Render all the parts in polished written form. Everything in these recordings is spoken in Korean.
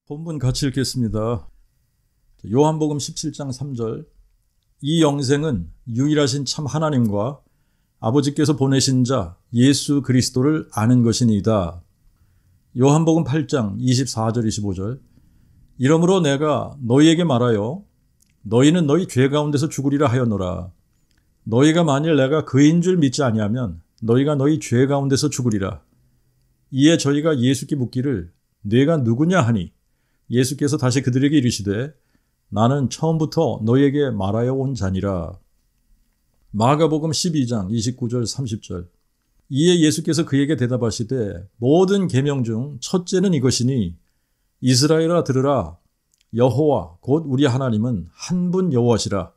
본문 같이 읽겠습니다. 요한복음 17장 3절. 이 영생은 유일하신 참 하나님과 아버지께서 보내신 자 예수 그리스도를 아는 것이니이다. 요한복음 8장 24절 25절. 이러므로 내가 너희에게 말하여 너희는 너희 죄 가운데서 죽으리라 하였노라. 너희가 만일 내가 그인 줄 믿지 아니하면 너희가 너희 죄 가운데서 죽으리라. 이에 저희가 예수께 묻기를 네가 누구냐 하니 예수께서 다시 그들에게 이르시되 나는 처음부터 너희에게 말하여 온 자니라. 마가복음 12장 29절 30절. 이에 예수께서 그에게 대답하시되 모든 계명 중 첫째는 이것이니 이스라엘아 들으라. 여호와 곧 우리 하나님은 한 분 여호와시라.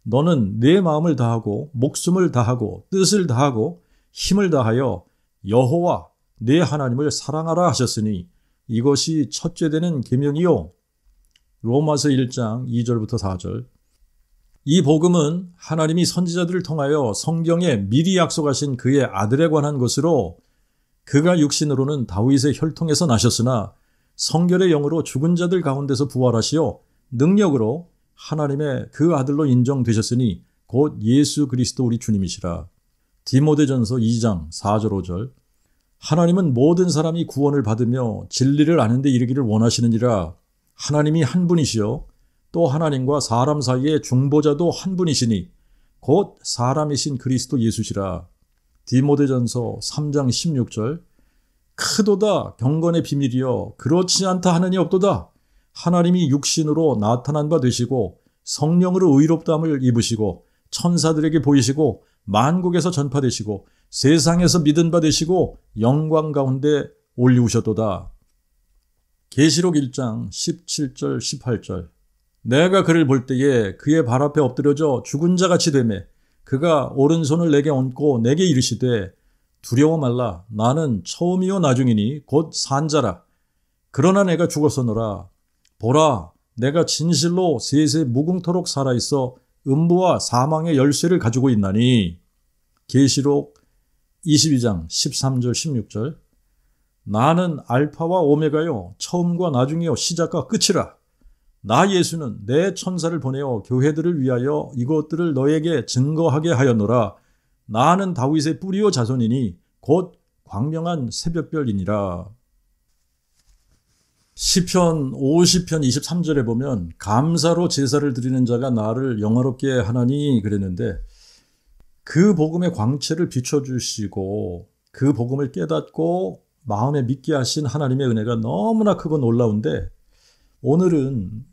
너는 내 마음을 다하고 목숨을 다하고 뜻을 다하고 힘을 다하여 여호와 내 하나님을 사랑하라 하셨으니 이것이 첫째 되는 계명이요. 로마서 1장 2절부터 4절. 이 복음은 하나님이 선지자들을 통하여 성경에 미리 약속하신 그의 아들에 관한 것으로 그가 육신으로는 다윗의 혈통에서 나셨으나 성결의 영으로 죽은 자들 가운데서 부활하시어 능력으로 하나님의 그 아들로 인정되셨으니 곧 예수 그리스도 우리 주님이시라. 디모데전서 2장 4절 5절. 하나님은 모든 사람이 구원을 받으며 진리를 아는 데 이르기를 원하시느니라. 하나님이 한 분이시요 또 하나님과 사람 사이의 중보자도 한 분이시니 곧 사람이신 그리스도 예수시라. 디모데전서 3장 16절. 크도다 경건의 비밀이여 그렇지 않다 하느니 없도다. 하나님이 육신으로 나타난 바 되시고 성령으로 의롭다함을 입으시고 천사들에게 보이시고 만국에서 전파되시고 세상에서 믿은 바 되시고 영광 가운데 올리우셨도다. 계시록 1장 17절 18절. 내가 그를 볼 때에 그의 발 앞에 엎드려져 죽은 자같이 되매 그가 오른손을 내게 얹고 내게 이르시되 두려워 말라. 나는 처음이요 나중이니 곧 산자라. 그러나 내가 죽었었노라. 보라, 내가 진실로 세세 무궁토록 살아있어 음부와 사망의 열쇠를 가지고 있나니. 계시록 22장 13절 16절. 나는 알파와 오메가요 처음과 나중이요 시작과 끝이라. 나 예수는 내 천사를 보내어 교회들을 위하여 이것들을 너에게 증거하게 하였노라. 나는 다윗의 뿌리요 자손이니 곧 광명한 새벽별이니라. 시편 50편 23절에 보면 감사로 제사를 드리는 자가 나를 영화롭게 하나니 그랬는데 그 복음의 광채를 비춰주시고 그 복음을 깨닫고 마음에 믿게 하신 하나님의 은혜가 너무나 크고 놀라운데 오늘은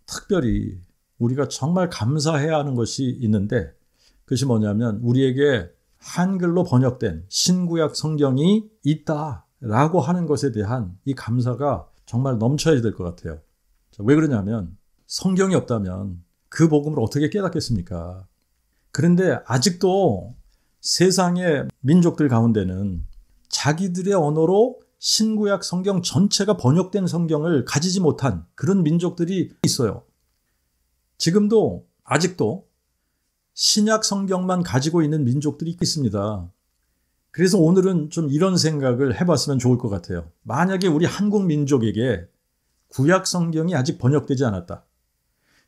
특별히 우리가 정말 감사해야 하는 것이 있는데 그것이 뭐냐면 우리에게 한글로 번역된 신구약 성경이 있다라고 하는 것에 대한 이 감사가 정말 넘쳐야 될 것 같아요. 왜 그러냐면 성경이 없다면 그 복음을 어떻게 깨닫겠습니까? 그런데 아직도 세상의 민족들 가운데는 자기들의 언어로 신구약 성경 전체가 번역된 성경을 가지지 못한 그런 민족들이 있어요. 지금도 아직도 신약 성경만 가지고 있는 민족들이 있습니다. 그래서 오늘은 좀 이런 생각을 해봤으면 좋을 것 같아요. 만약에 우리 한국 민족에게 구약 성경이 아직 번역되지 않았다.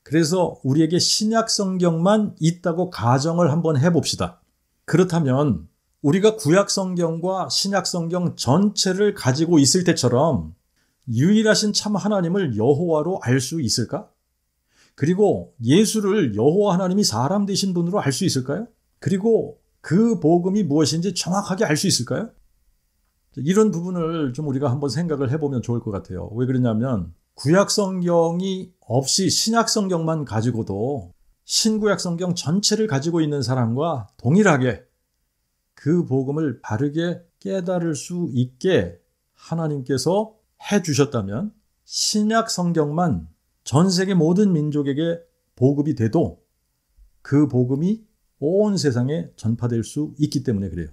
그래서 우리에게 신약 성경만 있다고 가정을 한번 해봅시다. 그렇다면 우리가 구약 성경과 신약 성경 전체를 가지고 있을 때처럼 유일하신 참 하나님을 여호와로 알 수 있을까? 그리고 예수를 여호와 하나님이 사람 되신 분으로 알 수 있을까요? 그리고 그 복음이 무엇인지 정확하게 알 수 있을까요? 이런 부분을 좀 우리가 한번 생각을 해보면 좋을 것 같아요. 왜 그러냐면 구약 성경이 없이 신약 성경만 가지고도 신구약 성경 전체를 가지고 있는 사람과 동일하게 그 복음을 바르게 깨달을 수 있게 하나님께서 해주셨다면 신약 성경만 전 세계 모든 민족에게 보급이 돼도 그 복음이 온 세상에 전파될 수 있기 때문에 그래요.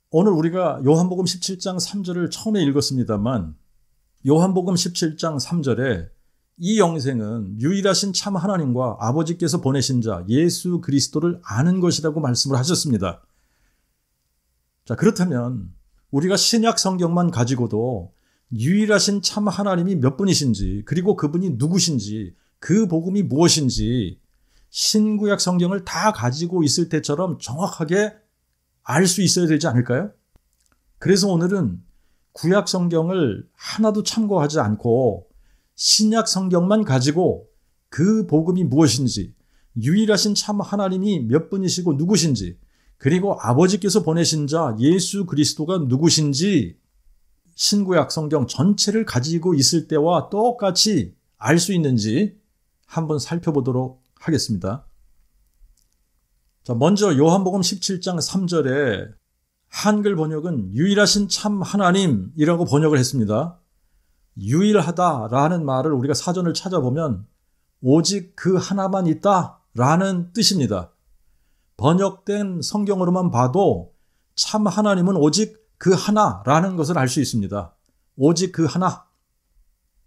오늘 우리가 요한복음 17장 3절을 처음에 읽었습니다만 요한복음 17장 3절에 이 영생은 유일하신 참 하나님과 아버지께서 보내신 자 예수 그리스도를 아는 것이라고 말씀을 하셨습니다. 자, 그렇다면 우리가 신약 성경만 가지고도 유일하신 참 하나님이 몇 분이신지, 그리고 그분이 누구신지, 그 복음이 무엇인지 신구약 성경을 다 가지고 있을 때처럼 정확하게 알 수 있어야 되지 않을까요? 그래서 오늘은 구약 성경을 하나도 참고하지 않고 신약 성경만 가지고 그 복음이 무엇인지, 유일하신 참 하나님이 몇 분이시고 누구신지, 그리고 아버지께서 보내신 자 예수 그리스도가 누구신지 신구약 성경 전체를 가지고 있을 때와 똑같이 알 수 있는지 한번 살펴보도록 하겠습니다. 자, 먼저 요한복음 17장 3절에 한글 번역은 유일하신 참 하나님이라고 번역을 했습니다. 유일하다라는 말을 우리가 사전을 찾아보면 오직 그 하나만 있다라는 뜻입니다. 번역된 성경으로만 봐도 참 하나님은 오직 그 하나라는 것을 알 수 있습니다. 오직 그 하나.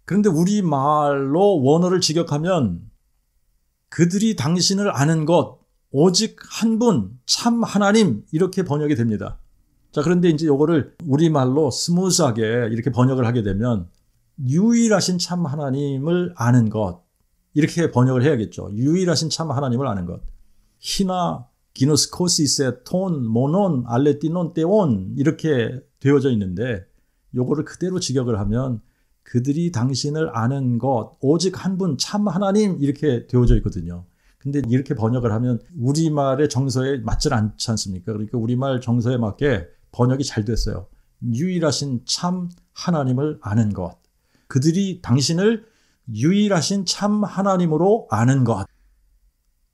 그런데 우리말로 원어를 직역하면 그들이 당신을 아는 것, 오직 한 분, 참 하나님 이렇게 번역이 됩니다. 자, 그런데 이제 요거를 우리말로 스무스하게 이렇게 번역을 하게 되면 유일하신 참 하나님을 아는 것 이렇게 번역을 해야겠죠. 유일하신 참 하나님을 아는 것. 히나 기노스코시세 톤 모논 알레티논 떼온 이렇게 되어져 있는데 요거를 그대로 직역을 하면 그들이 당신을 아는 것 오직 한 분 참 하나님 이렇게 되어져 있거든요. 근데 이렇게 번역을 하면 우리말의 정서에 맞지 않지 않습니까? 그러니까 우리말 정서에 맞게 번역이 잘 됐어요. 유일하신 참 하나님을 아는 것. 그들이 당신을 유일하신 참 하나님으로 아는 것.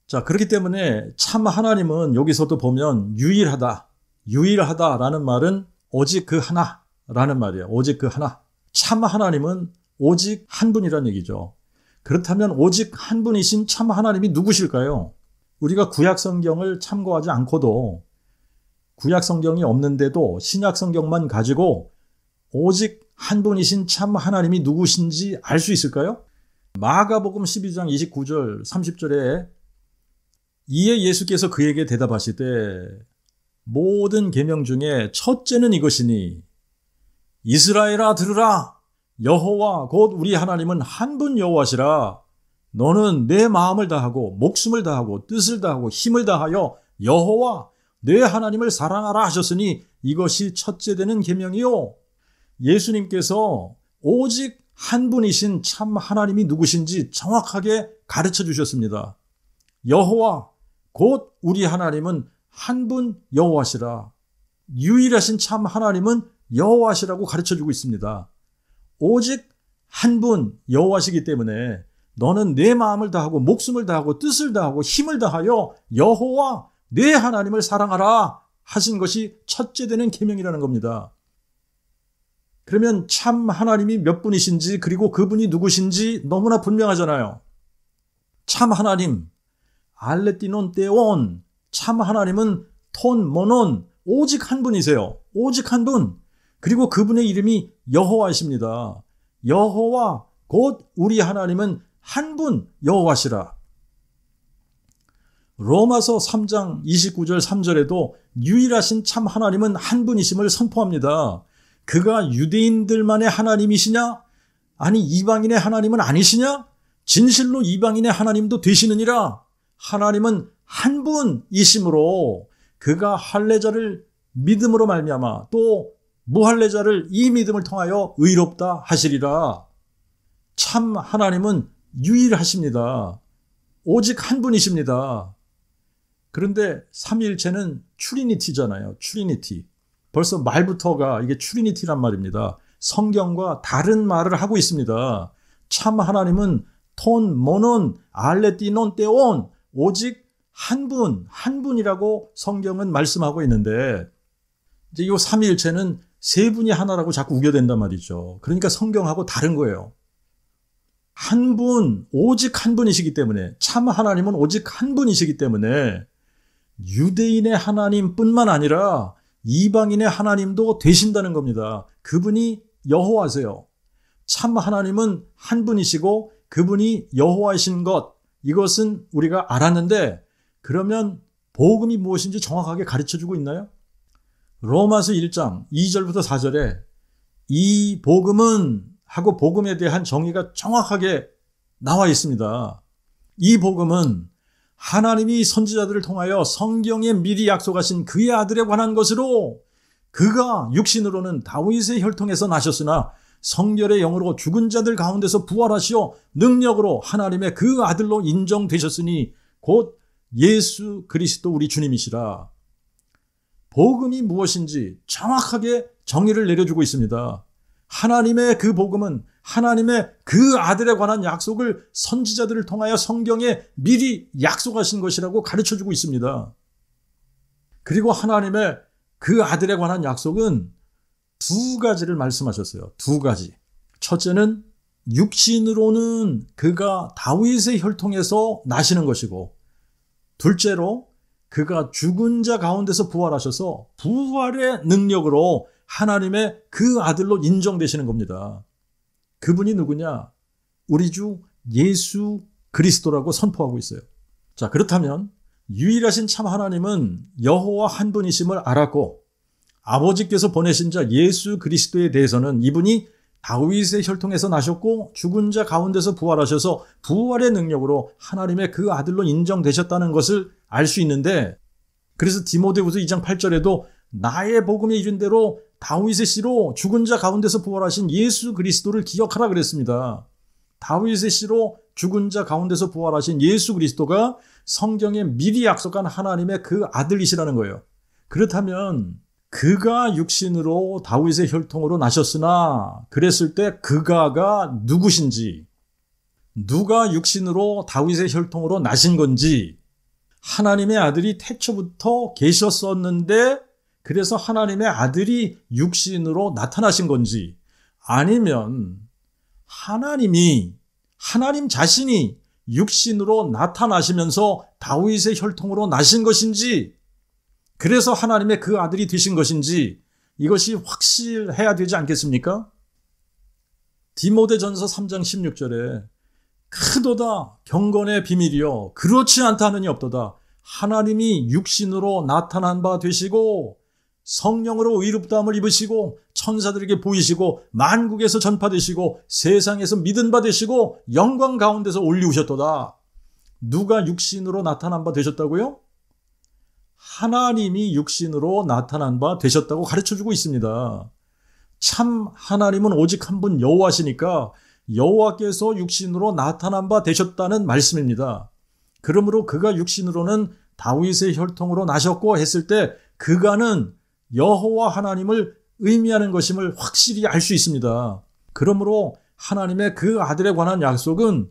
자, 그렇기 때문에 참 하나님은 여기서도 보면 유일하다라는 말은 오직 그 하나라는 말이에요. 오직 그 하나. 참 하나님은 오직 한 분이라는 얘기죠. 그렇다면 오직 한 분이신 참 하나님이 누구실까요? 우리가 구약 성경을 참고하지 않고도 구약 성경이 없는데도 신약 성경만 가지고 오직 한 분이신 참 하나님이 누구신지 알 수 있을까요? 마가복음 12장 29절 30절에 이에 예수께서 그에게 대답하시되 모든 계명 중에 첫째는 이것이니 이스라엘아 들으라 여호와 곧 우리 하나님은 한 분 여호와시라 너는 내 마음을 다하고 목숨을 다하고 뜻을 다하고 힘을 다하여 여호와 내 하나님을 사랑하라 하셨으니 이것이 첫째 되는 계명이요. 예수님께서 오직 한 분이신 참 하나님이 누구신지 정확하게 가르쳐 주셨습니다. 여호와 곧 우리 하나님은 한 분 여호와시라. 유일하신 참 하나님은 여호와시라고 가르쳐 주고 있습니다. 오직 한 분 여호와시기 때문에 너는 내 마음을 다하고 목숨을 다하고 뜻을 다하고 힘을 다하여 여호와 내 하나님을 사랑하라 하신 것이 첫째 되는 계명이라는 겁니다. 그러면 참 하나님이 몇 분이신지 그리고 그분이 누구신지 너무나 분명하잖아요. 참 하나님 알레티논 떼온 참 하나님은 톤 모논 오직 한 분이세요. 오직 한 분. 그리고 그분의 이름이 여호와이십니다. 여호와 곧 우리 하나님은 한 분 여호와시라. 로마서 3장 29절 3절에도 유일하신 참 하나님은 한 분이심을 선포합니다. 그가 유대인들만의 하나님이시냐? 아니 이방인의 하나님은 아니시냐? 진실로 이방인의 하나님도 되시느니라. 하나님은 한 분이심으로 그가 할례자를 믿음으로 말미암아 또 무할례자를 이 믿음을 통하여 의롭다 하시리라. 참 하나님은 유일하십니다. 오직 한 분이십니다. 그런데 삼위일체는 트리니티잖아요. 트리니티. 벌써 말부터가 이게 트리니티란 말입니다. 성경과 다른 말을 하고 있습니다. 참 하나님은 톤, 모논, 알레티논, 떼온 오직 한 분이라고 성경은 말씀하고 있는데 이제 이 삼위일체는 세 분이 하나라고 자꾸 우겨댄단 말이죠. 그러니까 성경하고 다른 거예요. 한 분, 오직 한 분이시기 때문에 참 하나님은 오직 한 분이시기 때문에 유대인의 하나님뿐만 아니라 이방인의 하나님도 되신다는 겁니다. 그분이 여호와세요. 참 하나님은 한 분이시고 그분이 여호와이신 것 이것은 우리가 알았는데 그러면 복음이 무엇인지 정확하게 가르쳐주고 있나요? 로마서 1장 2절부터 4절에 이 복음은 하고 복음에 대한 정의가 정확하게 나와 있습니다. 이 복음은 하나님이 선지자들을 통하여 성경에 미리 약속하신 그의 아들에 관한 것으로 그가 육신으로는 다윗의 혈통에서 나셨으나 성결의 영으로 죽은 자들 가운데서 부활하시어 능력으로 하나님의 그 아들로 인정되셨으니 곧 예수 그리스도 우리 주님이시라. 복음이 무엇인지 정확하게 정의를 내려주고 있습니다. 하나님의 그 복음은 하나님의 그 아들에 관한 약속을 선지자들을 통하여 성경에 미리 약속하신 것이라고 가르쳐주고 있습니다. 그리고 하나님의 그 아들에 관한 약속은 두 가지를 말씀하셨어요. 두 가지. 첫째는 육신으로는 그가 다윗의 혈통에서 나시는 것이고, 둘째로 그가 죽은 자 가운데서 부활하셔서 부활의 능력으로 하나님의 그 아들로 인정되시는 겁니다. 그분이 누구냐? 우리 주 예수 그리스도라고 선포하고 있어요. 자, 그렇다면 유일하신 참 하나님은 여호와 한 분이심을 알았고, 아버지께서 보내신 자 예수 그리스도에 대해서는 이분이 다윗의 혈통에서 나셨고 죽은 자 가운데서 부활하셔서 부활의 능력으로 하나님의 그 아들로 인정되셨다는 것을 알 수 있는데, 그래서 디모데후서 2장 8절에도 나의 복음에 이른 대로 다윗의 씨로 죽은 자 가운데서 부활하신 예수 그리스도를 기억하라 그랬습니다. 다윗의 씨로 죽은 자 가운데서 부활하신 예수 그리스도가 성경에 미리 약속한 하나님의 그 아들이시라는 거예요. 그렇다면 그가 육신으로 다윗의 혈통으로 나셨으나 그랬을 때 그가가 누구신지, 누가 육신으로 다윗의 혈통으로 나신 건지, 하나님의 아들이 태초부터 계셨었는데 그래서 하나님의 아들이 육신으로 나타나신 건지, 아니면 하나님 자신이 육신으로 나타나시면서 다윗의 혈통으로 나신 것인지, 그래서 하나님의 그 아들이 되신 것인지, 이것이 확실해야 되지 않겠습니까? 디모데전서 3장 16절에 크도다 경건의 비밀이요 그렇지 않다 하느니 없도다. 하나님이 육신으로 나타난 바 되시고 성령으로 의롭다함을 입으시고 천사들에게 보이시고 만국에서 전파되시고 세상에서 믿은 바 되시고 영광 가운데서 올리우셨도다. 누가 육신으로 나타난 바 되셨다고요? 하나님이 육신으로 나타난 바 되셨다고 가르쳐주고 있습니다. 참 하나님은 오직 한 분 여호와시니까 여호와께서 육신으로 나타난 바 되셨다는 말씀입니다. 그러므로 그가 육신으로는 다윗의 혈통으로 나셨고 했을 때 그가는 여호와 하나님을 의미하는 것임을 확실히 알 수 있습니다. 그러므로 하나님의 그 아들에 관한 약속은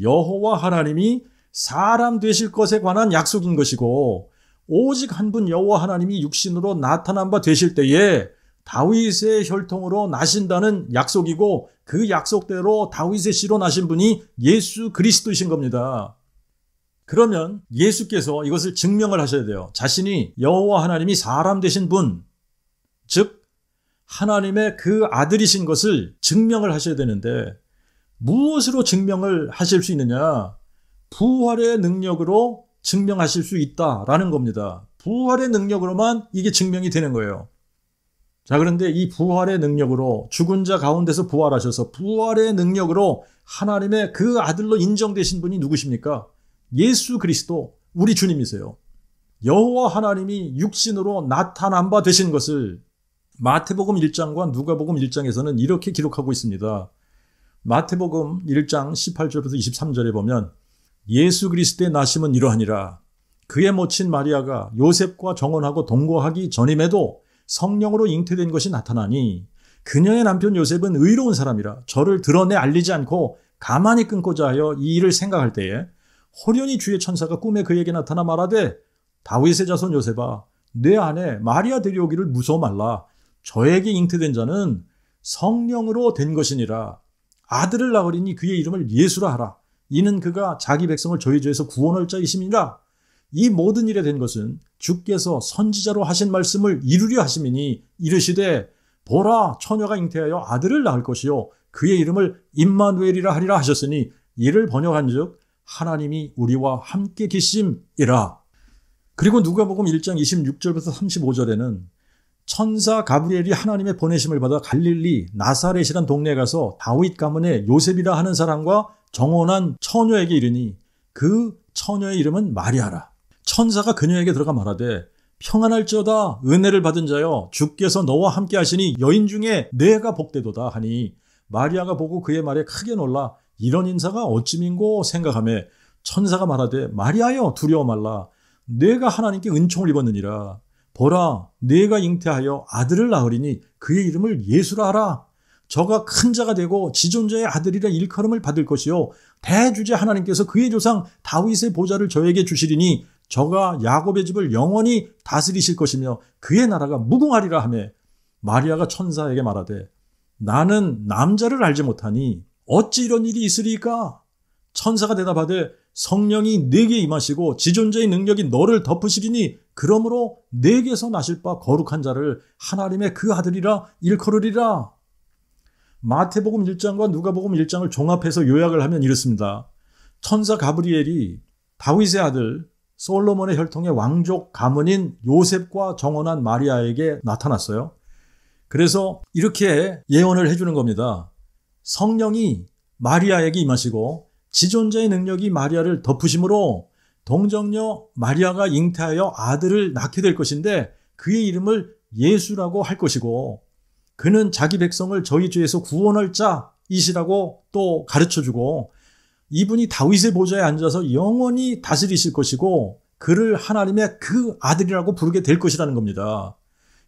여호와 하나님이 사람 되실 것에 관한 약속인 것이고, 오직 한 분 여호와 하나님이 육신으로 나타난 바 되실 때에 다윗의 혈통으로 나신다는 약속이고, 그 약속대로 다윗의 씨로 나신 분이 예수 그리스도이신 겁니다. 그러면 예수께서 이것을 증명을 하셔야 돼요. 자신이 여호와 하나님이 사람 되신 분, 즉 하나님의 그 아들이신 것을 증명을 하셔야 되는데, 무엇으로 증명을 하실 수 있느냐? 부활의 능력으로 증명하실 수 있다라는 겁니다. 부활의 능력으로만 이게 증명이 되는 거예요. 자, 그런데 이 부활의 능력으로 죽은 자 가운데서 부활하셔서 부활의 능력으로 하나님의 그 아들로 인정되신 분이 누구십니까? 예수 그리스도 우리 주님이세요. 여호와 하나님이 육신으로 나타난 바 되신 것을 마태복음 1장과 누가복음 1장에서는 이렇게 기록하고 있습니다. 마태복음 1장 18절부터 23절에 보면 예수 그리스도의 나심은 이러하니라. 그의 모친 마리아가 요셉과 정혼하고 동거하기 전임에도 성령으로 잉태된 것이 나타나니 그녀의 남편 요셉은 의로운 사람이라 저를 드러내 알리지 않고 가만히 끊고자 하여 이 일을 생각할 때에 호련히 주의 천사가 꿈에 그에게 나타나 말하되 다윗의 자손 요셉아 내 아내 마리아 데려오기를 무서워 말라. 저에게 잉태된 자는 성령으로 된 것이니라. 아들을 낳으리니 그의 이름을 예수라 하라. 이는 그가 자기 백성을 저희 죄에서 구원할 자이심이라. 이 모든 일에 된 것은 주께서 선지자로 하신 말씀을 이루려 하심이니 이르시되 보라 처녀가 잉태하여 아들을 낳을 것이요 그의 이름을 임마누엘이라 하리라 하셨으니 이를 번역한즉 하나님이 우리와 함께 계심이라. 그리고 누가복음 1장 26절부터 35절에는 천사 가브리엘이 하나님의 보내심을 받아 갈릴리 나사렛이란 동네에 가서 다윗 가문의 요셉이라 하는 사람과 정혼한 처녀에게 이르니 그 처녀의 이름은 마리아라. 천사가 그녀에게 들어가 말하되 평안할지어다 은혜를 받은 자여 주께서 너와 함께 하시니 여인 중에 내가 복되도다 하니 마리아가 보고 그의 말에 크게 놀라 이런 인사가 어찌민고 생각하며 천사가 말하되 마리아여 두려워 말라 내가 하나님께 은총을 입었느니라. 보라 내가 잉태하여 아들을 낳으리니 그의 이름을 예수라 하라. 저가 큰 자가 되고 지존자의 아들이라 일컬음을 받을 것이요 대주제 하나님께서 그의 조상 다윗의 보좌를 저에게 주시리니 저가 야곱의 집을 영원히 다스리실 것이며 그의 나라가 무궁하리라 하며 마리아가 천사에게 말하되 나는 남자를 알지 못하니 어찌 이런 일이 있으리까? 천사가 대답하되 성령이 네게 임하시고 지존자의 능력이 너를 덮으시리니 그러므로 네게서 나실 바 거룩한 자를 하나님의 그 아들이라 일컬으리라. 마태복음 1장과 누가복음 1장을 종합해서 요약을 하면 이렇습니다. 천사 가브리엘이 다윗의 아들 솔로몬의 혈통의 왕족 가문인 요셉과 정혼한 마리아에게 나타났어요. 그래서 이렇게 예언을 해주는 겁니다. 성령이 마리아에게 임하시고 지존자의 능력이 마리아를 덮으심으로 동정녀 마리아가 잉태하여 아들을 낳게 될 것인데 그의 이름을 예수라고 할 것이고 그는 자기 백성을 저희 죄에서 구원할 자이시라고 또 가르쳐주고 이분이 다윗의 보좌에 앉아서 영원히 다스리실 것이고 그를 하나님의 그 아들이라고 부르게 될 것이라는 겁니다.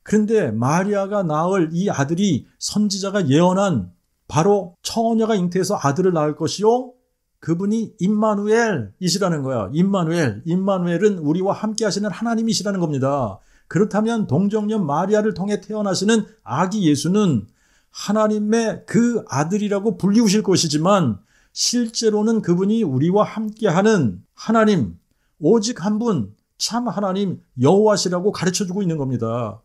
그런데 마리아가 낳을 이 아들이 선지자가 예언한 바로 처녀가 잉태해서 아들을 낳을 것이요 그분이 임마누엘이시라는 거야. 임마누엘은 우리와 함께 하시는 하나님이시라는 겁니다. 그렇다면 동정녀 마리아를 통해 태어나시는 아기 예수는 하나님의 그 아들이라고 불리우실 것이지만 실제로는 그분이 우리와 함께하는 하나님, 오직 한 분, 참 하나님 여호와시라고 가르쳐주고 있는 겁니다.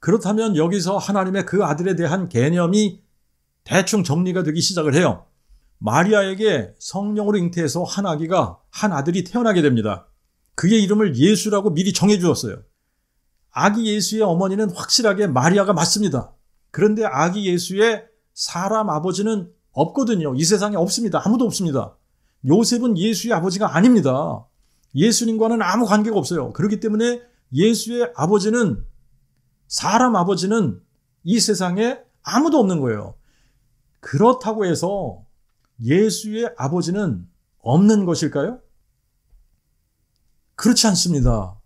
그렇다면 여기서 하나님의 그 아들에 대한 개념이 대충 정리가 되기 시작을 해요. 마리아에게 성령으로 잉태해서 한 아들이 태어나게 됩니다. 그의 이름을 예수라고 미리 정해 주었어요. 아기 예수의 어머니는 확실하게 마리아가 맞습니다. 그런데 아기 예수의 사람 아버지는 없거든요. 이 세상에 없습니다. 아무도 없습니다. 요셉은 예수의 아버지가 아닙니다. 예수님과는 아무 관계가 없어요. 그렇기 때문에 예수의 아버지는 사람 아버지는 이 세상에 아무도 없는 거예요. 그렇다고 해서 예수의 아버지는 없는 것일까요? 그렇지 않습니다.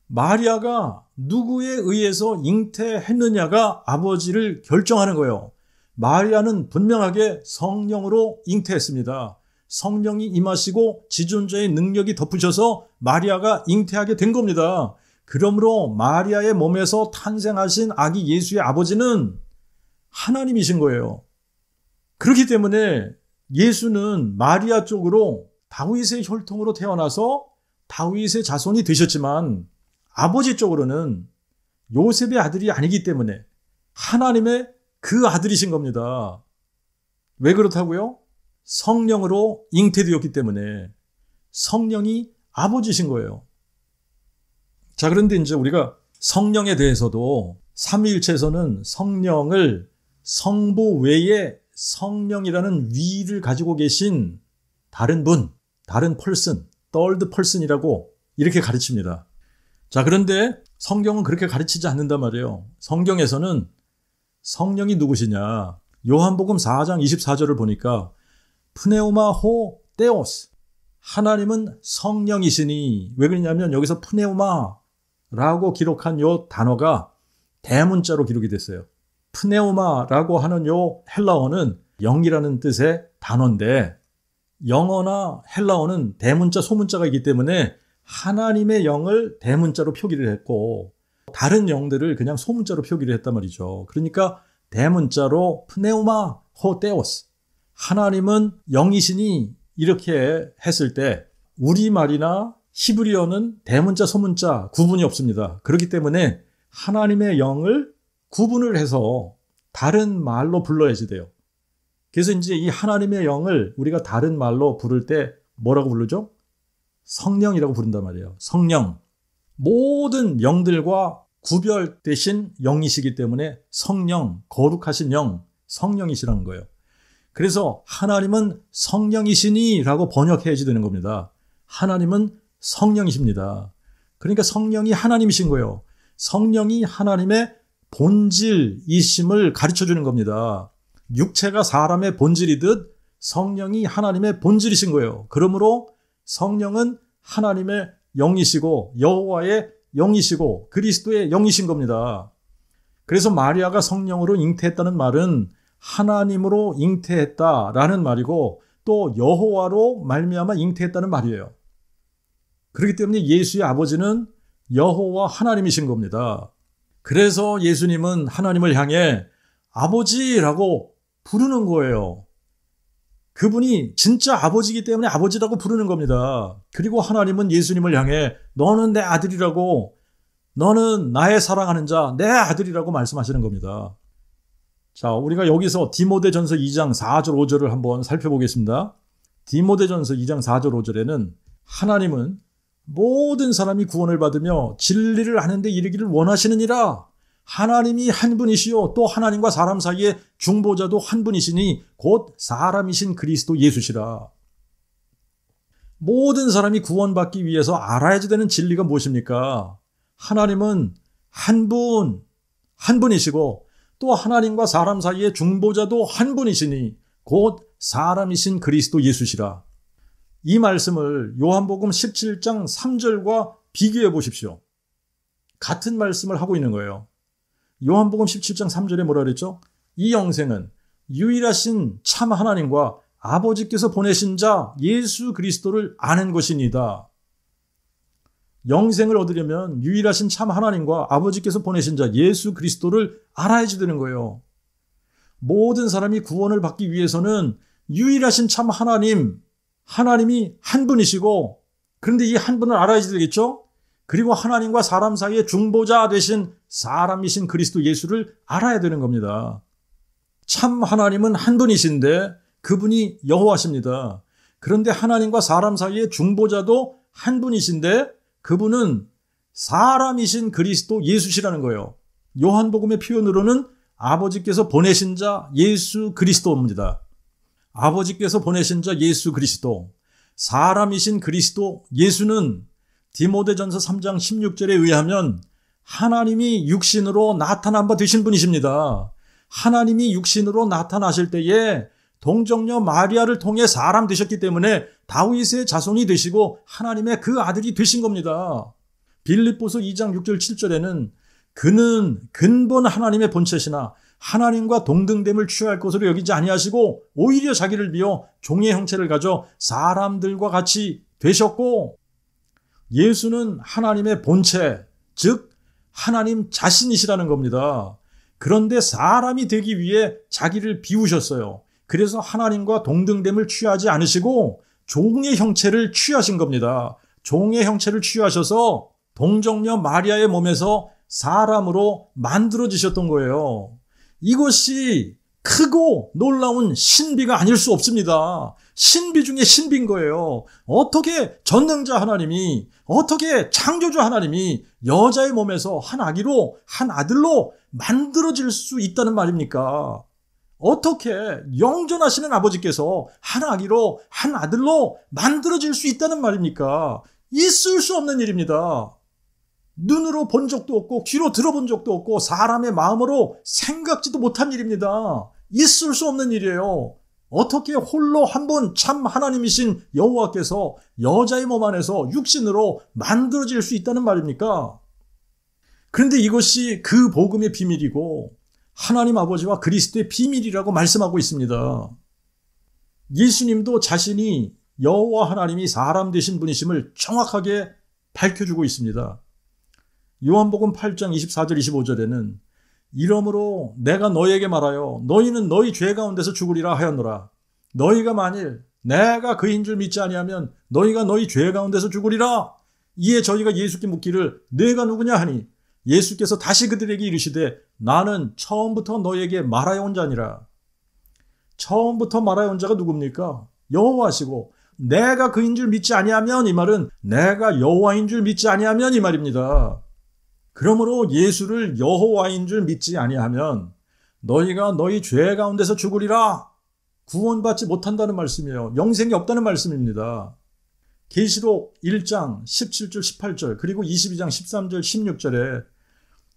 마리아가 누구에 의해서 잉태했느냐가 아버지를 결정하는 거예요. 마리아는 분명하게 성령으로 잉태했습니다. 성령이 임하시고 지존자의 능력이 덮으셔서 마리아가 잉태하게 된 겁니다. 그러므로 마리아의 몸에서 탄생하신 아기 예수의 아버지는 하나님이신 거예요. 그렇기 때문에 예수는 마리아 쪽으로 다윗의 혈통으로 태어나서 다윗의 자손이 되셨지만 아버지 쪽으로는 요셉의 아들이 아니기 때문에 하나님의 그 아들이신 겁니다. 왜 그렇다고요? 성령으로 잉태되었기 때문에 성령이 아버지신 거예요. 자, 그런데 이제 우리가 성령에 대해서도 삼위일체에서는 성령을 성부 외에 성령이라는 위를 가지고 계신 다른 분, 다른 펄슨, third person이라고 이렇게 가르칩니다. 자, 그런데 성경은 그렇게 가르치지 않는단 말이에요. 성경에서는 성령이 누구시냐? 요한복음 4장 24절을 보니까 푸네우마 호 테오스, 하나님은 성령이시니. 왜 그러냐면 여기서 푸네우마라고 기록한 요 단어가 대문자로 기록이 됐어요. 푸네우마라고 하는 요 헬라어는 영이라는 뜻의 단어인데 영어나 헬라어는 대문자 소문자가 있기 때문에 하나님의 영을 대문자로 표기를 했고 다른 영들을 그냥 소문자로 표기를 했단 말이죠. 그러니까 대문자로 푸네우마 호 테오스, 하나님은 영이시니 이렇게 했을 때 우리말이나 히브리어는 대문자 소문자 구분이 없습니다. 그렇기 때문에 하나님의 영을 구분을 해서 다른 말로 불러야지 돼요. 그래서 이제 이 하나님의 영을 우리가 다른 말로 부를 때 뭐라고 부르죠? 성령이라고 부른단 말이에요. 성령. 모든 영들과 구별되신 영이시기 때문에 성령, 거룩하신 영, 성령이시라는 거예요. 그래서 하나님은 성령이시니 라고 번역해야지 되는 겁니다. 하나님은 성령이십니다. 그러니까 성령이 하나님이신 거예요. 성령이 하나님의 본질이심을 가르쳐주는 겁니다. 육체가 사람의 본질이듯 성령이 하나님의 본질이신 거예요. 그러므로 성령은 하나님의 영이시고 여호와의 영이시고 그리스도의 영이신 겁니다. 그래서 마리아가 성령으로 잉태했다는 말은 하나님으로 잉태했다라는 말이고 또 여호와로 말미암아 잉태했다는 말이에요. 그렇기 때문에 예수의 아버지는 여호와 하나님이신 겁니다. 그래서 예수님은 하나님을 향해 아버지라고 부르는 거예요. 그분이 진짜 아버지이기 때문에 아버지라고 부르는 겁니다. 그리고 하나님은 예수님을 향해 너는 내 아들이라고, 너는 나의 사랑하는 자, 내 아들이라고 말씀하시는 겁니다. 자, 우리가 여기서 디모데전서 2장 4절 5절을 한번 살펴보겠습니다. 디모데전서 2장 4절 5절에는 하나님은 모든 사람이 구원을 받으며 진리를 아는 데 이르기를 원하시느니라. 하나님이 한 분이시요 또 하나님과 사람 사이에 중보자도 한 분이시니 곧 사람이신 그리스도 예수시라. 모든 사람이 구원받기 위해서 알아야지 되는 진리가 무엇입니까? 하나님은 한 분이시고 또 하나님과 사람 사이에 중보자도 한 분이시니 곧 사람이신 그리스도 예수시라. 이 말씀을 요한복음 17장 3절과 비교해 보십시오. 같은 말씀을 하고 있는 거예요. 요한복음 17장 3절에 뭐라 그랬죠? 이 영생은 유일하신 참 하나님과 아버지께서 보내신 자 예수 그리스도를 아는 것이니이다. 영생을 얻으려면 유일하신 참 하나님과 아버지께서 보내신 자 예수 그리스도를 알아야지 되는 거예요. 모든 사람이 구원을 받기 위해서는 유일하신 참 하나님이 한 분이시고, 그런데 이 한 분을 알아야지 되겠죠? 그리고 하나님과 사람 사이에 중보자 되신 사람이신 그리스도 예수를 알아야 되는 겁니다. 참 하나님은 한 분이신데 그분이 여호와십니다. 그런데 하나님과 사람 사이에 중보자도 한 분이신데 그분은 사람이신 그리스도 예수시라는 거예요. 요한복음의 표현으로는 아버지께서 보내신 자 예수 그리스도입니다. 아버지께서 보내신 자 예수 그리스도, 사람이신 그리스도 예수는 디모데전서 3장 16절에 의하면 하나님이 육신으로 나타난 바 되신 분이십니다. 하나님이 육신으로 나타나실 때에 동정녀 마리아를 통해 사람 되셨기 때문에 다윗의 자손이 되시고 하나님의 그 아들이 되신 겁니다. 빌립보서 2장 6절 7절에는 그는 근본 하나님의 본체시나 하나님과 동등됨을 취할 것으로 여기지 아니하시고 오히려 자기를 비워 종의 형체를 가져 사람들과 같이 되셨고, 예수는 하나님의 본체, 즉 하나님 자신이시라는 겁니다. 그런데 사람이 되기 위해 자기를 비우셨어요. 그래서 하나님과 동등됨을 취하지 않으시고 종의 형체를 취하신 겁니다. 종의 형체를 취하셔서 동정녀 마리아의 몸에서 사람으로 만들어지셨던 거예요. 이것이 크고 놀라운 신비가 아닐 수 없습니다. 신비 중에 신비인 거예요. 어떻게 전능자 하나님이, 어떻게 창조주 하나님이 여자의 몸에서 한 아기로, 한 아들로 만들어질 수 있다는 말입니까? 어떻게 영존하시는 아버지께서 한 아기로, 한 아들로 만들어질 수 있다는 말입니까? 있을 수 없는 일입니다. 눈으로 본 적도 없고 귀로 들어본 적도 없고 사람의 마음으로 생각지도 못한 일입니다. 있을 수 없는 일이에요. 어떻게 홀로 한 분 참 하나님이신 여호와께서 여자의 몸 안에서 육신으로 만들어질 수 있다는 말입니까? 그런데 이것이 그 복음의 비밀이고 하나님 아버지와 그리스도의 비밀이라고 말씀하고 있습니다. 예수님도 자신이 여호와 하나님이 사람 되신 분이심을 정확하게 밝혀주고 있습니다. 요한복음 8장 24절 25절에는 이러므로 내가 너희에게 말하여 너희는 너희 죄 가운데서 죽으리라 하였노라. 너희가 만일 내가 그인 줄 믿지 아니하면 너희가 너희 죄 가운데서 죽으리라. 이에 저희가 예수께 묻기를 내가 누구냐 하니 예수께서 다시 그들에게 이르시되 나는 처음부터 너희에게 말하여 온 자니라. 처음부터 말하여 온 자가 누굽니까? 여호와시고 내가 그인 줄 믿지 아니하면 이 말은 내가 여호와인 줄 믿지 아니하면 이 말입니다. 그러므로 예수를 여호와인 줄 믿지 아니하면 너희가 너희 죄 가운데서 죽으리라. 구원받지 못한다는 말씀이에요. 영생이 없다는 말씀입니다. 계시록 1장 17절 18절 그리고 22장 13절 16절에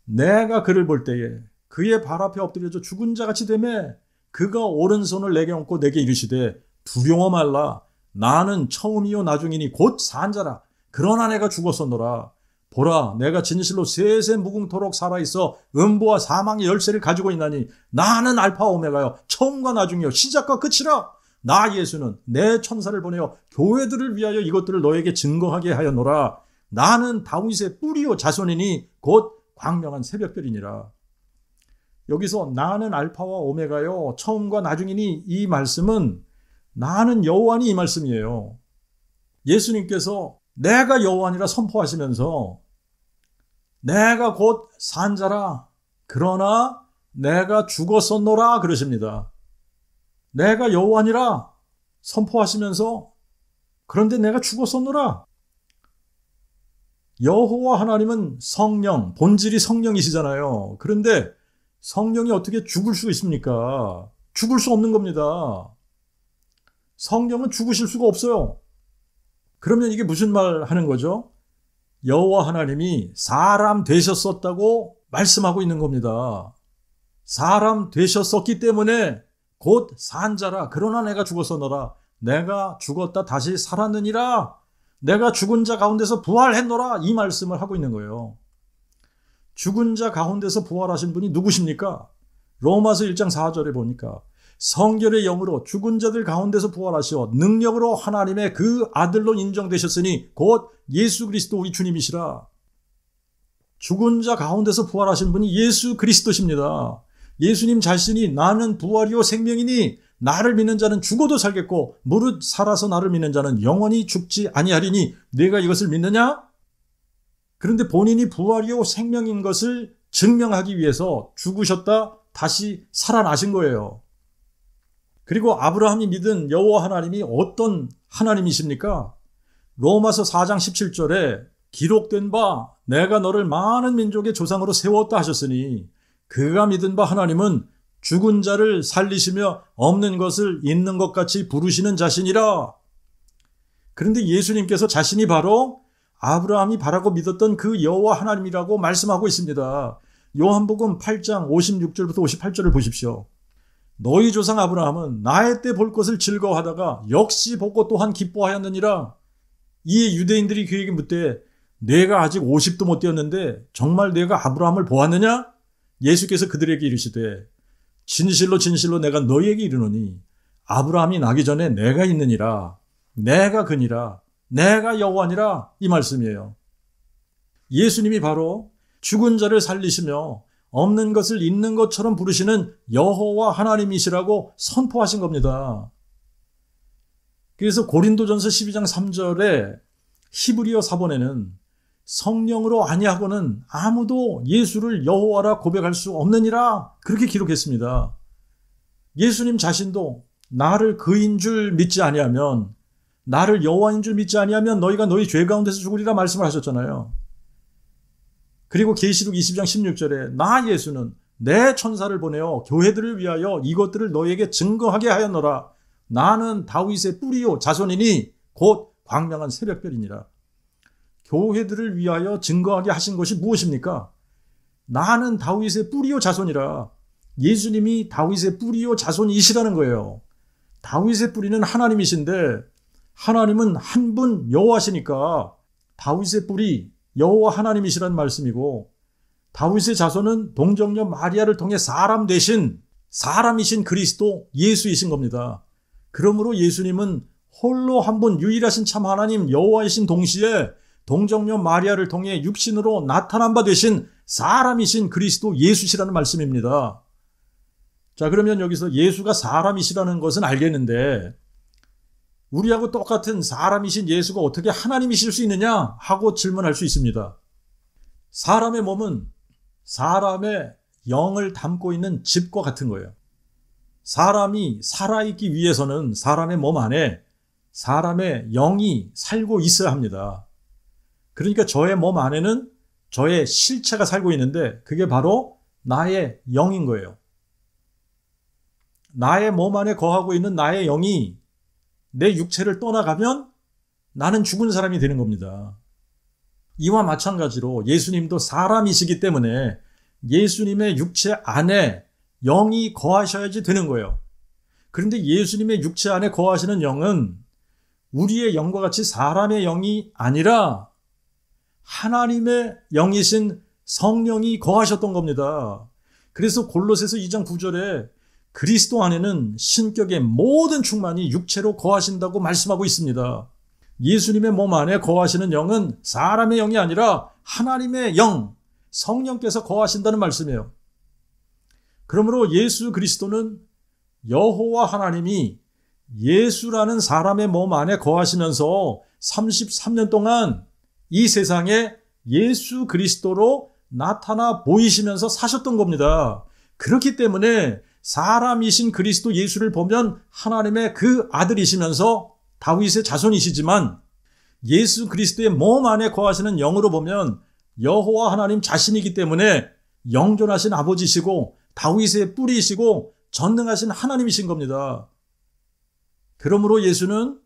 내가 그를 볼 때에 그의 발 앞에 엎드려져 죽은 자같이 되매 그가 오른손을 내게 얹고 내게 이르시되 두려워 말라. 나는 처음이요 나중이니 곧 산 자라. 그러나 내가 죽었었노라. 보라, 내가 진실로 세세 무궁토록 살아있어 음부와 사망의 열쇠를 가지고 있나니 나는 알파와 오메가요 처음과 나중이요 시작과 끝이라. 나 예수는 내 천사를 보내어 교회들을 위하여 이것들을 너에게 증거하게 하였노라. 나는 다윗의 뿌리요 자손이니 곧 광명한 새벽별이니라. 여기서 나는 알파와 오메가요 처음과 나중이니 이 말씀은 나는 여호와니 이 말씀이에요. 예수님께서 내가 여호와니라 선포하시면서 내가 곧 산 자라. 그러나 내가 죽었었노라 그러십니다. 내가 여호와니라 선포하시면서 그런데 내가 죽었었노라. 여호와 하나님은 성령, 본질이 성령이시잖아요. 그런데 성령이 어떻게 죽을 수 있습니까? 죽을 수 없는 겁니다. 성령은 죽으실 수가 없어요. 그러면 이게 무슨 말 하는 거죠? 여호와 하나님이 사람 되셨었다고 말씀하고 있는 겁니다. 사람 되셨었기 때문에 곧 산 자라. 그러나 내가 죽었었노라. 내가 죽었다 다시 살았느니라. 내가 죽은 자 가운데서 부활했노라. 이 말씀을 하고 있는 거예요. 죽은 자 가운데서 부활하신 분이 누구십니까? 로마서 1장 4절에 보니까 성결의 영으로 죽은 자들 가운데서 부활하시어 능력으로 하나님의 그 아들로 인정되셨으니 곧 예수 그리스도 우리 주님이시라. 죽은 자 가운데서 부활하신 분이 예수 그리스도십니다. 예수님 자신이 나는 부활이요 생명이니 나를 믿는 자는 죽어도 살겠고 무릇 살아서 나를 믿는 자는 영원히 죽지 아니하리니 네가 이것을 믿느냐? 그런데 본인이 부활이요 생명인 것을 증명하기 위해서 죽으셨다 다시 살아나신 거예요. 그리고 아브라함이 믿은 여호와 하나님이 어떤 하나님이십니까? 로마서 4장 17절에 기록된 바 내가 너를 많은 민족의 조상으로 세웠다 하셨으니 그가 믿은 바 하나님은 죽은 자를 살리시며 없는 것을 있는 것 같이 부르시는 자신이라. 그런데 예수님께서 자신이 바로 아브라함이 바라고 믿었던 그 여호와 하나님이라고 말씀하고 있습니다. 요한복음 8장 56절부터 58절을 보십시오. 너희 조상 아브라함은 나의 때 볼 것을 즐거워하다가 역시 보고 또한 기뻐하였느니라. 이에 유대인들이 그에게 묻되 내가 아직 50도 못 되었는데 정말 내가 아브라함을 보았느냐? 예수께서 그들에게 이르시되 진실로 진실로 내가 너희에게 이르노니 아브라함이 나기 전에 내가 있느니라. 내가 그니라. 내가 여호와니라. 이 말씀이에요. 예수님이 바로 죽은 자를 살리시며 없는 것을 있는 것처럼 부르시는 여호와 하나님이시라고 선포하신 겁니다. 그래서 고린도전서 12장 3절에 히브리어 사본에는 성령으로 아니하고는 아무도 예수를 여호와라 고백할 수 없느니라 그렇게 기록했습니다. 예수님 자신도 나를 그인 줄 믿지 아니하면 나를 여호와인 줄 믿지 아니하면 너희가 너희 죄 가운데서 죽으리라 말씀을 하셨잖아요. 그리고 계시록 20장 16절에 나 예수는 내 천사를 보내어 교회들을 위하여 이것들을 너희에게 증거하게 하였노라. 나는 다윗의 뿌리요 자손이니 곧 광명한 새벽별이니라. 교회들을 위하여 증거하게 하신 것이 무엇입니까? 나는 다윗의 뿌리요 자손이라. 예수님이 다윗의 뿌리요 자손이시라는 거예요. 다윗의 뿌리는 하나님이신데 하나님은 한 분 여호와시니까 다윗의 뿌리 여호와 하나님이시란 말씀이고 다윗의 자손은 동정녀 마리아를 통해 사람 되신 사람이신 그리스도 예수이신 겁니다. 그러므로 예수님은 홀로 한 분 유일하신 참 하나님 여호와이신 동시에 동정녀 마리아를 통해 육신으로 나타난 바 되신 사람이신 그리스도 예수시라는 말씀입니다. 자, 그러면 여기서 예수가 사람이시라는 것은 알겠는데 우리하고 똑같은 사람이신 예수가 어떻게 하나님이실 수 있느냐 하고 질문할 수 있습니다. 사람의 몸은 사람의 영을 담고 있는 집과 같은 거예요. 사람이 살아있기 위해서는 사람의 몸 안에 사람의 영이 살고 있어야 합니다. 그러니까 저의 몸 안에는 저의 실체가 살고 있는데 그게 바로 나의 영인 거예요. 나의 몸 안에 거하고 있는 나의 영이 내 육체를 떠나가면 나는 죽은 사람이 되는 겁니다. 이와 마찬가지로 예수님도 사람이시기 때문에 예수님의 육체 안에 영이 거하셔야지 되는 거예요. 그런데 예수님의 육체 안에 거하시는 영은 우리의 영과 같이 사람의 영이 아니라 하나님의 영이신 성령이 거하셨던 겁니다. 그래서 골로새서 2장 9절에 그리스도 안에는 신격의 모든 충만이 육체로 거하신다고 말씀하고 있습니다. 예수님의 몸 안에 거하시는 영은 사람의 영이 아니라 하나님의 영, 성령께서 거하신다는 말씀이에요. 그러므로 예수 그리스도는 여호와 하나님이 예수라는 사람의 몸 안에 거하시면서 33년 동안 이 세상에 예수 그리스도로 나타나 보이시면서 사셨던 겁니다. 그렇기 때문에 사람이신 그리스도 예수를 보면 하나님의 그 아들이시면서 다윗의 자손이시지만 예수 그리스도의 몸 안에 거하시는 영으로 보면 여호와 하나님 자신이기 때문에 영존하신 아버지시고 다윗의 뿌리이시고 전능하신 하나님이신 겁니다. 그러므로 예수는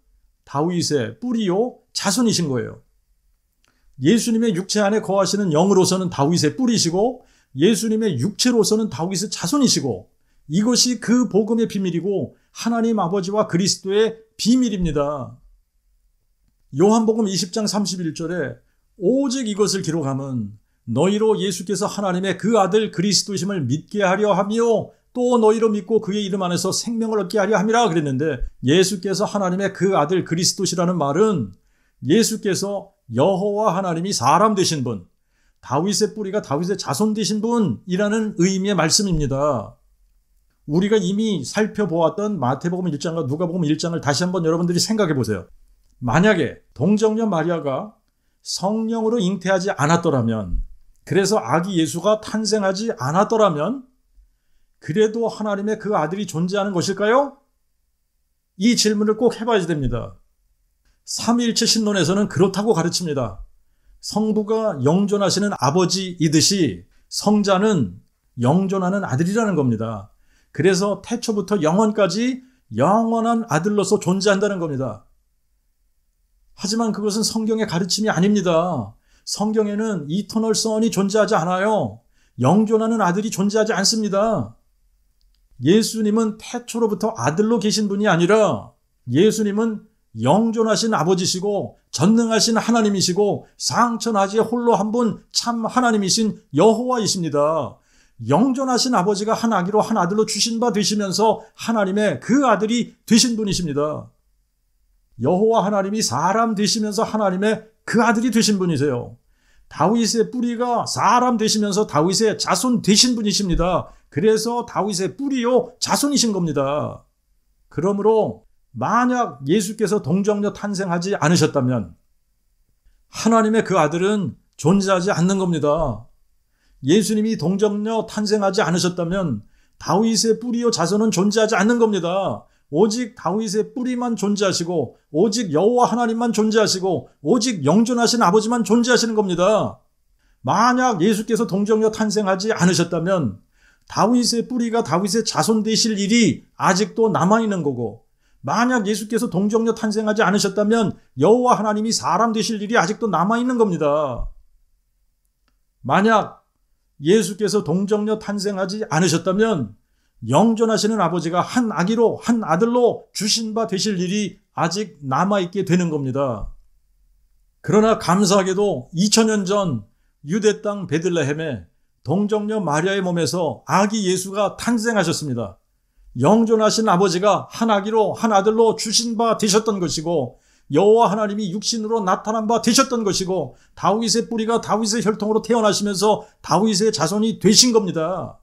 다윗의 뿌리요 자손이신 거예요. 예수님의 육체 안에 거하시는 영으로서는 다윗의 뿌리시고 예수님의 육체로서는 다윗의 자손이시고 이것이 그 복음의 비밀이고 하나님 아버지와 그리스도의 비밀입니다. 요한복음 20장 31절에 오직 이것을 기록함은 너희로 예수께서 하나님의 그 아들 그리스도이심을 믿게 하려 하며 또 너희로 믿고 그의 이름 안에서 생명을 얻게 하려 함이라 그랬는데 예수께서 하나님의 그 아들 그리스도시라는 말은 예수께서 여호와 하나님이 사람 되신 분, 다윗의 뿌리가 다윗의 자손 되신 분이라는 의미의 말씀입니다. 우리가 이미 살펴보았던 마태복음 1장과 누가복음 1장을 다시 한번 여러분들이 생각해 보세요. 만약에 동정녀 마리아가 성령으로 잉태하지 않았더라면, 그래서 아기 예수가 탄생하지 않았더라면 그래도 하나님의 그 아들이 존재하는 것일까요? 이 질문을 꼭 해봐야 됩니다. 삼위일체 신론에서는 그렇다고 가르칩니다. 성부가 영존하시는 아버지이듯이 성자는 영존하는 아들이라는 겁니다. 그래서 태초부터 영원까지 영원한 아들로서 존재한다는 겁니다. 하지만 그것은 성경의 가르침이 아닙니다. 성경에는 이터널 선이 존재하지 않아요. 영존하는 아들이 존재하지 않습니다. 예수님은 태초로부터 아들로 계신 분이 아니라 예수님은 영존하신 아버지시고 전능하신 하나님이시고 상천하지에 홀로 한 분 참 하나님이신 여호와이십니다. 영존하신 아버지가 한 아기로 한 아들로 주신 바 되시면서 하나님의 그 아들이 되신 분이십니다. 여호와 하나님이 사람 되시면서 하나님의 그 아들이 되신 분이세요. 다윗의 뿌리가 사람 되시면서 다윗의 자손 되신 분이십니다. 그래서 다윗의 뿌리요 자손이신 겁니다. 그러므로 만약 예수께서 동정녀 탄생하지 않으셨다면 하나님의 그 아들은 존재하지 않는 겁니다. 예수님이 동정녀 탄생하지 않으셨다면 다윗의 뿌리요 자손은 존재하지 않는 겁니다. 오직 다윗의 뿌리만 존재하시고 오직 여호와 하나님만 존재하시고 오직 영존하신 아버지만 존재하시는 겁니다. 만약 예수께서 동정녀 탄생하지 않으셨다면 다윗의 뿌리가 다윗의 자손 되실 일이 아직도 남아있는 거고, 만약 예수께서 동정녀 탄생하지 않으셨다면 여호와 하나님이 사람 되실 일이 아직도 남아있는 겁니다. 만약 예수께서 동정녀 탄생하지 않으셨다면 영존하시는 아버지가 한 아기로 한 아들로 주신 바 되실 일이 아직 남아있게 되는 겁니다. 그러나 감사하게도 2000년 전 유대 땅 베들레헴에 동정녀 마리아의 몸에서 아기 예수가 탄생하셨습니다. 영존하신 아버지가 한 아기로 한 아들로 주신 바 되셨던 것이고 여호와 하나님이 육신으로 나타난 바 되셨던 것이고 다윗의 뿌리가 다윗의 혈통으로 태어나시면서 다윗의 자손이 되신 겁니다.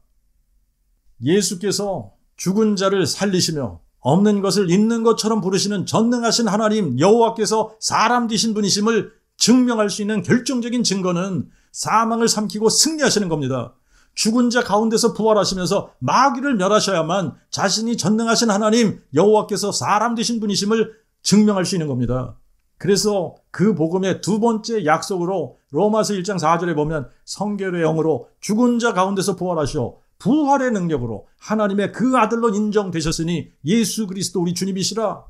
예수께서 죽은 자를 살리시며 없는 것을 있는 것처럼 부르시는 전능하신 하나님 여호와께서 사람 되신 분이심을 증명할 수 있는 결정적인 증거는 사망을 삼키고 승리하시는 겁니다. 죽은 자 가운데서 부활하시면서 마귀를 멸하셔야만 자신이 전능하신 하나님 여호와께서 사람 되신 분이심을 증명할 수 있는 겁니다. 그래서 그 복음의 두 번째 약속으로 로마서 1장 4절에 보면 성결의 영으로 죽은 자 가운데서 부활하셔 부활의 능력으로 하나님의 그 아들로 인정되셨으니 예수 그리스도 우리 주님이시라.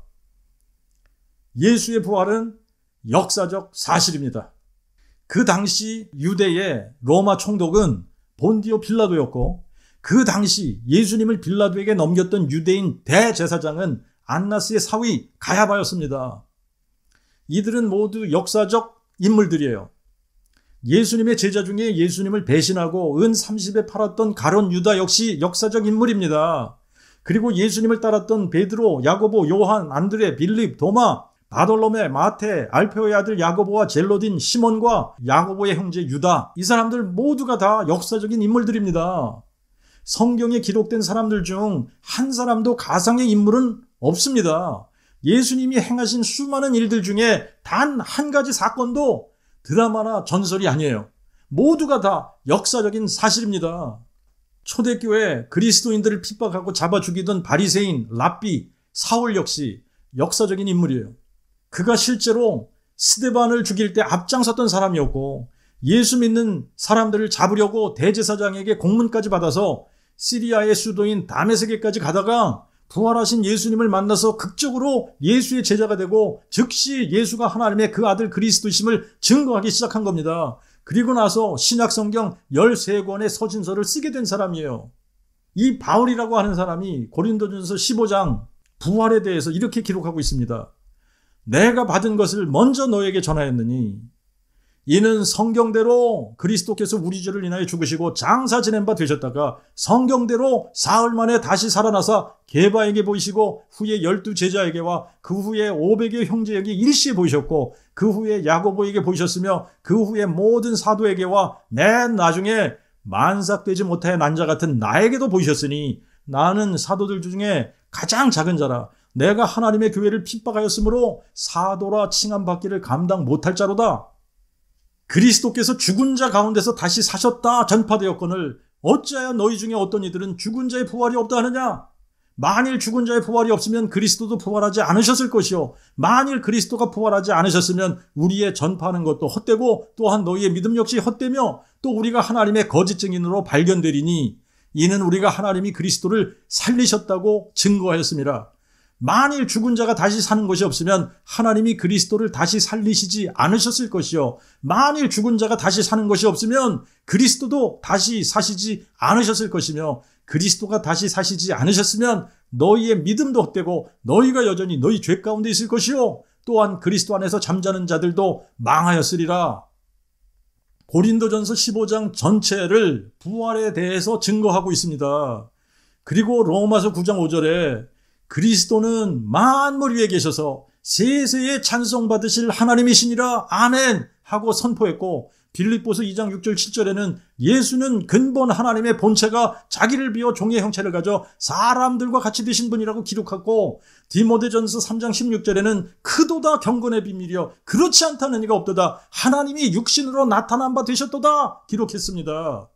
예수의 부활은 역사적 사실입니다. 그 당시 유대의 로마 총독은 본디오 빌라도였고, 그 당시 예수님을 빌라도에게 넘겼던 유대인 대제사장은 안나스의 사위 가야바였습니다. 이들은 모두 역사적 인물들이에요. 예수님의 제자 중에 예수님을 배신하고 은 30에 팔았던 가룟 유다 역시 역사적 인물입니다. 그리고 예수님을 따랐던 베드로, 야고보, 요한, 안드레, 빌립, 도마, 바돌로메, 마테, 알페오의 아들 야고보와 젤로딘, 시몬과 야고보의 형제 유다, 이 사람들 모두가 다 역사적인 인물들입니다. 성경에 기록된 사람들 중 한 사람도 가상의 인물은 없습니다. 예수님이 행하신 수많은 일들 중에 단 한 가지 사건도 드라마나 전설이 아니에요. 모두가 다 역사적인 사실입니다. 초대교회 그리스도인들을 핍박하고 잡아 죽이던 바리새인 랍비 사울 역시 역사적인 인물이에요. 그가 실제로 스데반을 죽일 때 앞장섰던 사람이었고, 예수 믿는 사람들을 잡으려고 대제사장에게 공문까지 받아서 시리아의 수도인 다메섹에까지 가다가 부활하신 예수님을 만나서 극적으로 예수의 제자가 되고 즉시 예수가 하나님의 그 아들 그리스도심을 증거하기 시작한 겁니다. 그리고 나서 신약 성경 13권의 서신서를 쓰게 된 사람이에요. 이 바울이라고 하는 사람이 고린도전서 15장 부활에 대해서 이렇게 기록하고 있습니다. 내가 받은 것을 먼저 너에게 전하였느니 이는 성경대로 그리스도께서 우리 죄를 인하여 죽으시고 장사 지낸 바 되셨다가 성경대로 사흘 만에 다시 살아나사 게바에게 보이시고 후에 12제자에게와 그 후에 500여 형제에게 일시에 보이셨고 그 후에 야고보에게 보이셨으며 그 후에 모든 사도에게와 맨 나중에 만삭되지 못하여 난 자 같은 나에게도 보이셨으니 나는 사도들 중에 가장 작은 자라. 내가 하나님의 교회를 핍박하였으므로 사도라 칭함받기를 감당 못할 자로다. 그리스도께서 죽은 자 가운데서 다시 사셨다 전파되었거늘 어찌하여 너희 중에 어떤 이들은 죽은 자의 부활이 없다 하느냐? 만일 죽은 자의 부활이 없으면 그리스도도 부활하지 않으셨을 것이요 만일 그리스도가 부활하지 않으셨으면 우리의 전파하는 것도 헛되고 또한 너희의 믿음 역시 헛되며 또 우리가 하나님의 거짓 증인으로 발견되리니 이는 우리가 하나님이 그리스도를 살리셨다고 증거하였습니다. 만일 죽은 자가 다시 사는 것이 없으면 하나님이 그리스도를 다시 살리시지 않으셨을 것이요 만일 죽은 자가 다시 사는 것이 없으면 그리스도도 다시 사시지 않으셨을 것이며 그리스도가 다시 사시지 않으셨으면 너희의 믿음도 헛되고 너희가 여전히 너희 죄 가운데 있을 것이요 또한 그리스도 안에서 잠자는 자들도 망하였으리라. 고린도전서 15장 전체를 부활에 대해서 증거하고 있습니다. 그리고 로마서 9장 5절에 그리스도는 만물 위에 계셔서 세세에 찬송받으실 하나님이시니라 아멘 하고 선포했고, 빌립보서 2장 6절 7절에는 예수는 근본 하나님의 본체가 자기를 비워 종의 형체를 가져 사람들과 같이 되신 분이라고 기록하고, 디모데전서 3장 16절에는 크도다 경건의 비밀이여 그렇지 않다는 이가 없도다 하나님이 육신으로 나타난 바 되셨도다 기록했습니다.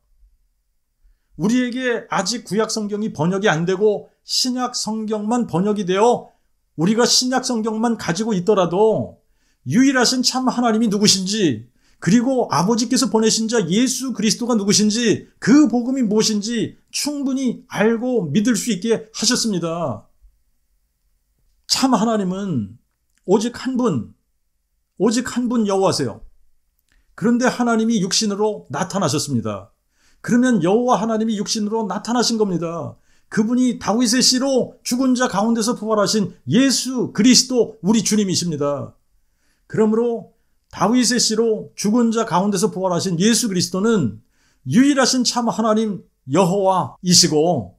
우리에게 아직 구약 성경이 번역이 안 되고 신약 성경만 번역이 되어 우리가 신약 성경만 가지고 있더라도 유일하신 참 하나님이 누구신지, 그리고 아버지께서 보내신 자 예수 그리스도가 누구신지, 그 복음이 무엇인지 충분히 알고 믿을 수 있게 하셨습니다. 참 하나님은 오직 한 분 여호와세요. 그런데 하나님이 육신으로 나타나셨습니다. 그러면 여호와 하나님이 육신으로 나타나신 겁니다. 그분이 다윗의 씨로 죽은 자 가운데서 부활하신 예수 그리스도 우리 주님이십니다. 그러므로 다윗의 씨로 죽은 자 가운데서 부활하신 예수 그리스도는 유일하신 참 하나님 여호와이시고,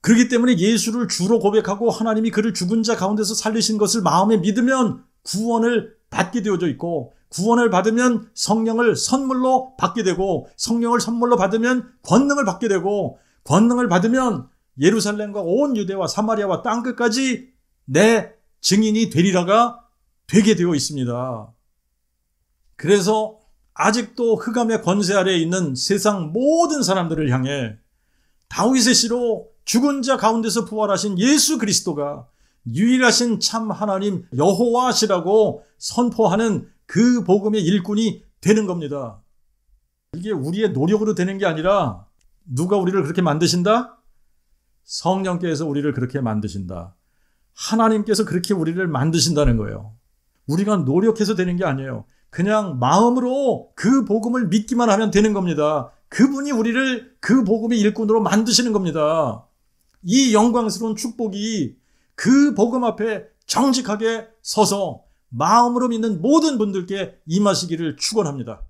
그렇기 때문에 예수를 주로 고백하고 하나님이 그를 죽은 자 가운데서 살리신 것을 마음에 믿으면 구원을 받게 되어져 있고, 구원을 받으면 성령을 선물로 받게 되고, 성령을 선물로 받으면 권능을 받게 되고, 권능을 받으면 예루살렘과 온 유대와 사마리아와 땅끝까지 내 증인이 되리라가 되게 되어 있습니다. 그래서 아직도 흑암의 권세 아래에 있는 세상 모든 사람들을 향해 다윗의 씨로 죽은 자 가운데서 부활하신 예수 그리스도가 유일하신 참 하나님 여호와시라고 선포하는 그 복음의 일꾼이 되는 겁니다. 이게 우리의 노력으로 되는 게 아니라 누가 우리를 그렇게 만드신다? 성령께서 우리를 그렇게 만드신다. 하나님께서 그렇게 우리를 만드신다는 거예요. 우리가 노력해서 되는 게 아니에요. 그냥 마음으로 그 복음을 믿기만 하면 되는 겁니다. 그분이 우리를 그 복음의 일꾼으로 만드시는 겁니다. 이 영광스러운 축복이 그 복음 앞에 정직하게 서서 마음으로 믿는 모든 분들께 임하시기를 축원합니다.